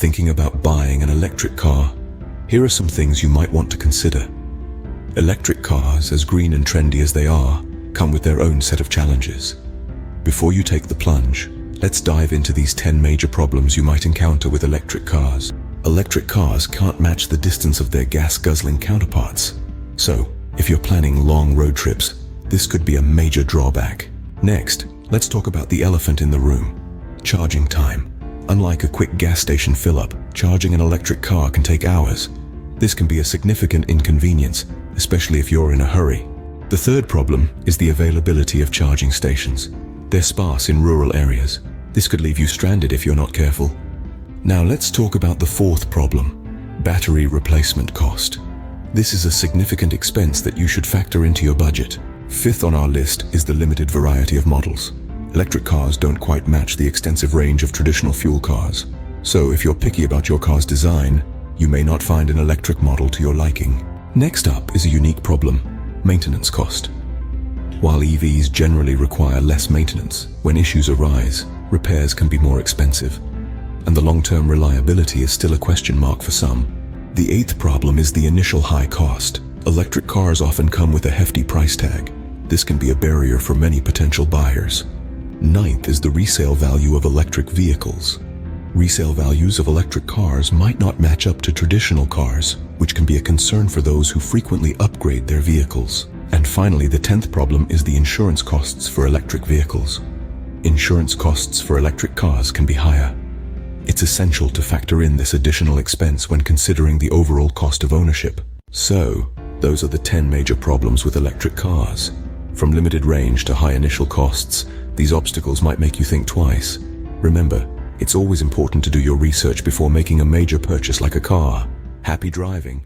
Thinking about buying an electric car? Here are some things you might want to consider. Electric cars, as green and trendy as they are, come with their own set of challenges. Before you take the plunge, let's dive into these 10 major problems you might encounter with electric cars. Electric cars can't match the distance of their gas-guzzling counterparts. So, if you're planning long road trips, this could be a major drawback. Next, let's talk about the elephant in the room: charging time. Unlike a quick gas station fill-up, charging an electric car can take hours. This can be a significant inconvenience, especially if you're in a hurry. The third problem is the availability of charging stations. They're sparse in rural areas. This could leave you stranded if you're not careful. Now let's talk about the fourth problem: battery replacement cost. This is a significant expense that you should factor into your budget. Fifth on our list is the limited variety of models. Electric cars don't quite match the extensive range of traditional fuel cars. So if you're picky about your car's design, you may not find an electric model to your liking. Next up is a unique problem: maintenance cost. While EVs generally require less maintenance, when issues arise, repairs can be more expensive, and the long-term reliability is still a question mark for some. The eighth problem is the initial high cost. Electric cars often come with a hefty price tag. This can be a barrier for many potential buyers. Ninth is the resale value of electric vehicles. Resale values of electric cars might not match up to traditional cars, which can be a concern for those who frequently upgrade their vehicles. And finally, the 10th problem is the insurance costs for electric vehicles. Insurance costs for electric cars can be higher. It's essential to factor in this additional expense when considering the overall cost of ownership. So, those are the 10 major problems with electric cars. From limited range to high initial costs, these obstacles might make you think twice. Remember, it's always important to do your research before making a major purchase like a car. Happy driving!